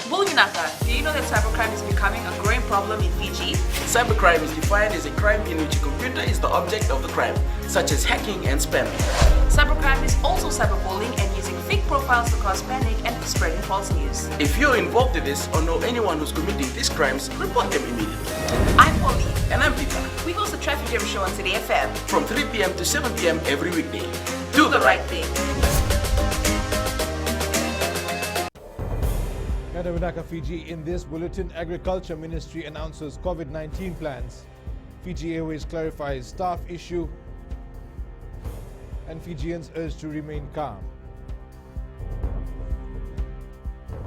Bulunaka, do you know that cybercrime is becoming a growing problem in Fiji? Cybercrime is defined as a crime in which a computer is the object of the crime, such as hacking and spamming. Cybercrime is also cyberbullying and using fake profiles to cause panic and spreading false news. If you're involved in this or know anyone who's committing these crimes, report them immediately. I'm Polly. And I'm Peter. We host the Traffic Jam Show on City FM. From 3 p.m. to 7 p.m. every weekday. Do the right thing. Untitled Fiji, in this bulletin, Agriculture Ministry announces COVID-19 plans. Fiji Airways clarifies staff issue. And Fijians urged to remain calm.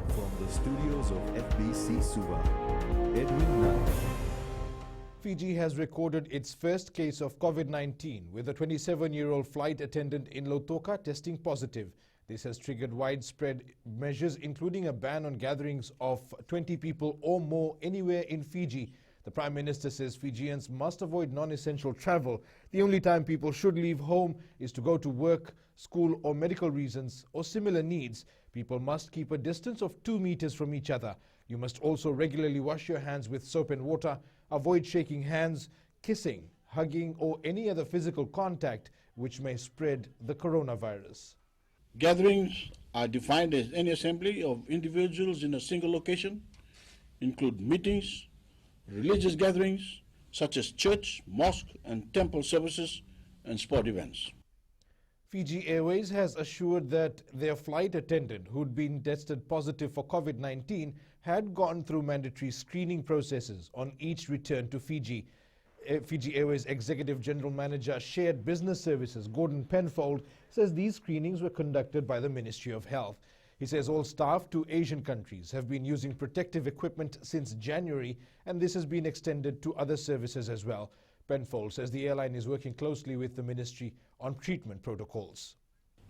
From the studios of FBC Suva, Edwin Nunn. Fiji has recorded its first case of COVID-19 with a 27-year-old flight attendant in LAUTOKA testing positive. This has triggered widespread measures, including a ban on gatherings of 20 people or more anywhere in Fiji. The Prime Minister says Fijians must avoid non-essential travel. The only time people should leave home is to go to work, school or medical reasons or similar needs. People must keep a distance of 2 meters from each other. You must also regularly wash your hands with soap and water. Avoid shaking hands, kissing, hugging or any other physical contact which may spread the coronavirus. Gatherings are defined as any assembly of individuals in a single location, include meetings, religious gatherings such as church, mosque and temple services and sport events. Fiji Airways has assured that their flight attendant who'd been tested positive for COVID-19 had gone through mandatory screening processes on each return to Fiji. Fiji Airways Executive General Manager Shared Business Services Gordon Penfold says these screenings were conducted by the Ministry of Health. He says all staff to Asian countries have been using protective equipment since January, and this has been extended to other services as well. Penfold says the airline is working closely with the ministry on treatment protocols.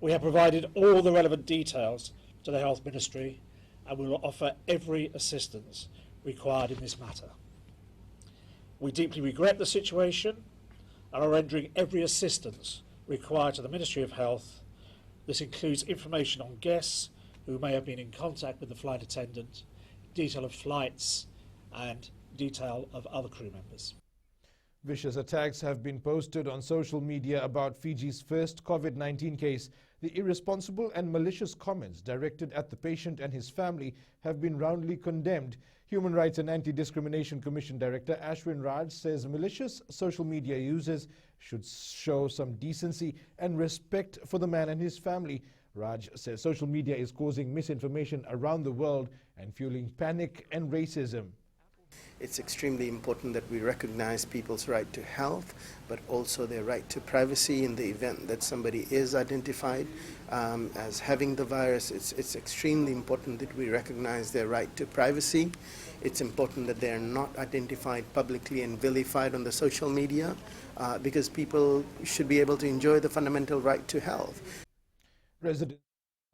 We have provided all the relevant details to the Health Ministry and we will offer every assistance required in this matter. We deeply regret the situation and are rendering every assistance required to the Ministry of Health. This includes information on guests who may have been in contact with the flight attendant, detail of flights and detail of other crew members. Vicious attacks have been posted on social media about Fiji's first COVID-19 case. The irresponsible and malicious comments directed at the patient and his family have been roundly condemned. Human Rights and Anti-Discrimination Commission Director Ashwin Raj says malicious social media users should show some decency and respect for the man and his family. Raj says social media is causing misinformation around the world and fueling panic and racism. It's extremely important that we recognize people's right to health, but also their right to privacy in the event that somebody is identified as having the virus. It's extremely important that we recognize their right to privacy. It's important that they are not identified publicly and vilified on the social media because people should be able to enjoy the fundamental right to health. Residents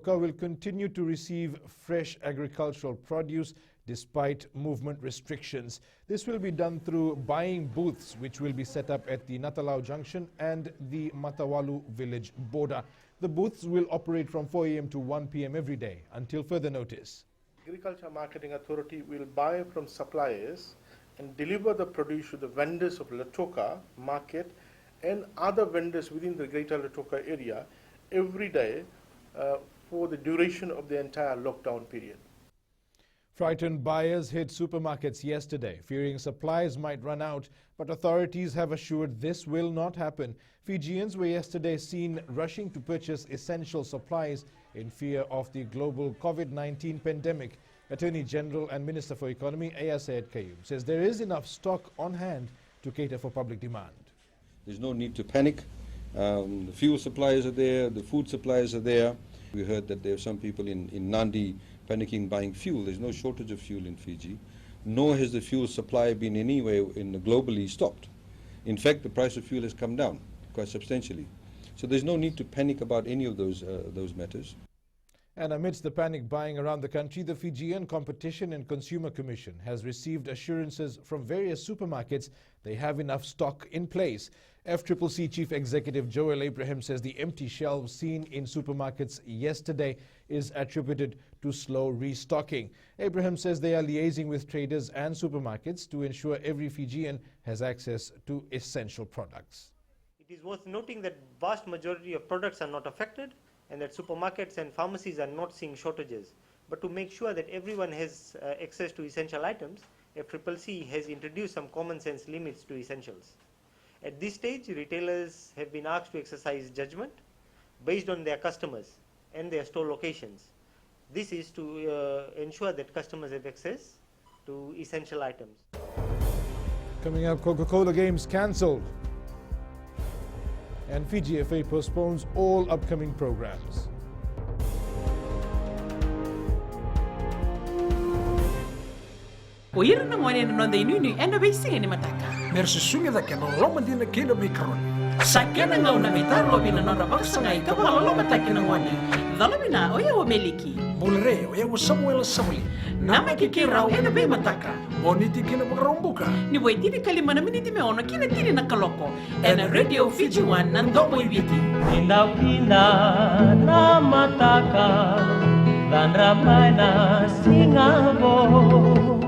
will continue to receive fresh agricultural produce despite movement restrictions. This will be done through buying booths which will be set up at the Natalau Junction and the Matawalu village border. The booths will operate from 4 a.m. to 1 p.m. every day until further notice. Agriculture Marketing Authority will buy from suppliers and deliver the produce to the vendors of LAUTOKA market and other vendors within the greater LAUTOKA area every day for the duration of the entire lockdown period. Frightened buyers hit supermarkets yesterday, fearing supplies might run out, but authorities have assured this will not happen. Fijians were yesterday seen rushing to purchase essential supplies in fear of the global COVID-19 pandemic. Attorney General and Minister for Economy Aya Syed Qayyum says there is enough stock on hand to cater for public demand. There's no need to panic. The fuel supplies are there, the food supplies are there. We heard that there are some people in Nandi panicking buying fuel. There's no shortage of fuel in Fiji, nor has the fuel supply been anywhere globally stopped. In fact, the price of fuel has come down quite substantially. So there's no need to panic about any of those matters. And amidst the panic buying around the country, the Fijian Competition and Consumer Commission has received assurances from various supermarkets they have enough stock in place. FCCC Chief Executive Joel Abraham says the empty shelves seen in supermarkets yesterday is attributed to slow restocking. Abraham says they are liaising with traders and supermarkets to ensure every Fijian has access to essential products. It is worth noting that vast majority of products are not affected and that supermarkets and pharmacies are not seeing shortages. But to make sure that everyone has access to essential items, FCCC has introduced some common sense limits to essentials. At this stage, retailers have been asked to exercise judgment based on their customers and their store locations. This is to ensure that customers have access to essential items. Coming up, Coca-Cola Games cancelled. And Fiji FA postpones all upcoming programs. Oira na ngone no de nunu enda be singa ni mataka. Mersu sunga da kena loma dina kena mikron. Sakena ngau na mitar lo bina no baksa ngai ka wala lo mataki na ngone. Dalo bina oya o meliki. Mulre oya o Samuel Samuli. Nama kiki rau enda be mataka. Oniti kena makarombuka. Ni wai tini kalima na miniti me ono kina tini na kaloko. Ena Radio Fiji One nandomo ibiti. Pindah-pindah na mataka dan ramai na singabo.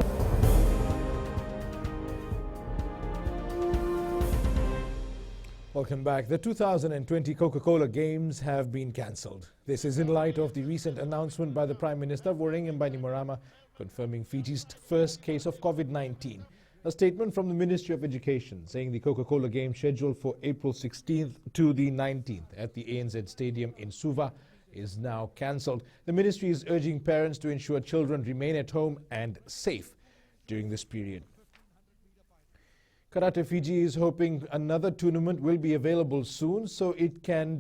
Welcome back. The 2020 Coca-Cola Games have been cancelled. This is in light of the recent announcement by the Prime Minister, Voreqe Bainimarama, confirming Fiji's first case of COVID-19. A statement from the Ministry of Education saying the Coca-Cola Games scheduled for April 16th to the 19th at the ANZ Stadium in Suva is now cancelled. The ministry is urging parents to ensure children remain at home and safe during this period. Karate Fiji is hoping another tournament will be available soon so it can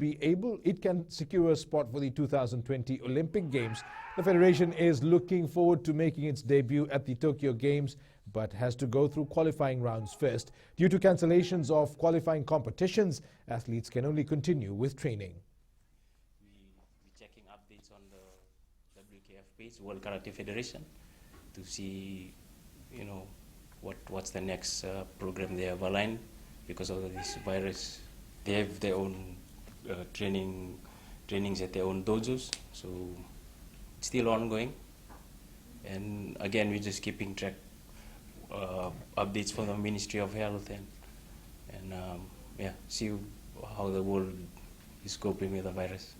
secure a spot for the 2020 Olympic Games. The federation is looking forward to making its debut at the Tokyo Games but has to go through qualifying rounds first. Due to cancellations of qualifying competitions, athletes can only continue with training. We're checking updates on the WKF page, World Karate Federation, to see, what's the next program they have aligned because of this virus. They have their own trainings at their own dojos, so it's still ongoing. And again, we're just keeping track updates from the Ministry of Health and see how the world is coping with the virus.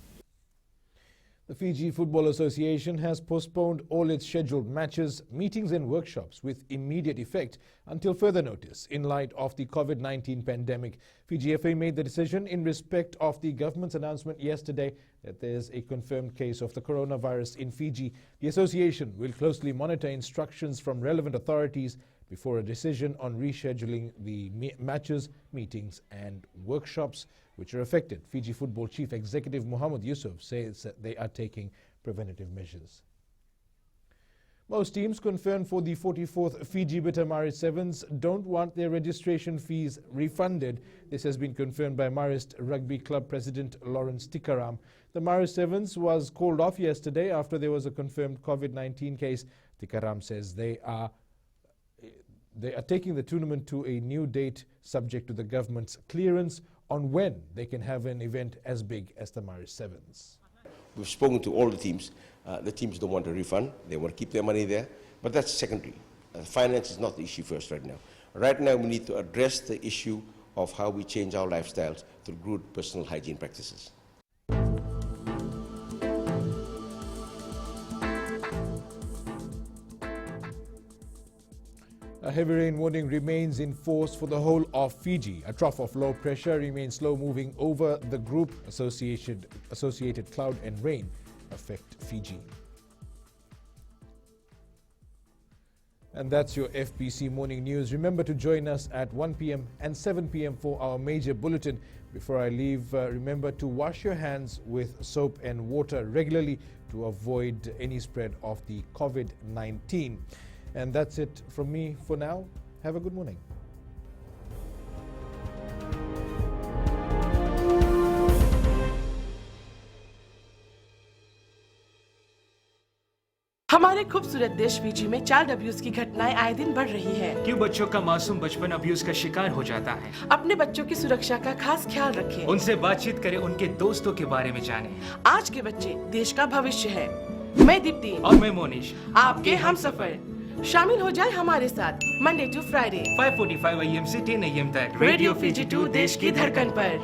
The Fiji Football Association has postponed all its scheduled matches, meetings and workshops with immediate effect until further notice in light of the COVID-19 pandemic. Fiji FA made the decision in respect of the government's announcement yesterday that there is a confirmed case of the coronavirus in Fiji. The association will closely monitor instructions from relevant authorities before a decision on rescheduling the matches, meetings and workshops which are affected. Fiji Football Chief Executive Muhammad Yusuf says that they are taking preventative measures. Most teams confirmed for the 44th Fiji Bitter Maris Sevens don't want their registration fees refunded. This has been confirmed by Marist Rugby Club President Lawrence Tikaram. The Maris Sevens was called off yesterday after there was a confirmed COVID-19 case. Tikaram says they are taking the tournament to a new date subject to the government's clearance on when they can have an event as big as the Maris Sevens. We've spoken to all the teams. The teams don't want a refund. They want to keep their money there. But that's secondary. Finance is not the issue first right now. Right now we need to address the issue of how we change our lifestyles through good personal hygiene practices. A heavy rain warning remains in force for the whole of Fiji. A trough of low pressure remains slow moving over the group. Associated cloud and rain affect Fiji. And that's your FBC Morning News. Remember to join us at 1 p.m. and 7 p.m. for our major bulletin. Before I leave, remember to wash your hands with soap and water regularly to avoid any spread of the COVID-19. And that's it from me for now. Have a good morning. हमारे खूबसूरत देश Fiji में child abuse की घटनाएं आए दिन बढ़ रही हैं। क्यों बच्चों का मासूम बचपन अब्यूज का शिकार हो जाता है? अपने बच्चों की सुरक्षा का खास ख्याल रखें। उनसे बातचीत करें, उनके दोस्तों के बारे में जानें। आज के बच्चे देश का भविष्य है। मैं दीप्ति और मैं मोनिश, आपके हम सफर। शामिल हो जाए हमारे साथ मंडे टू फ्राइडे 5:45 AM से 10 AM तक रेडियो FIJI 2 देश की धड़कन पर।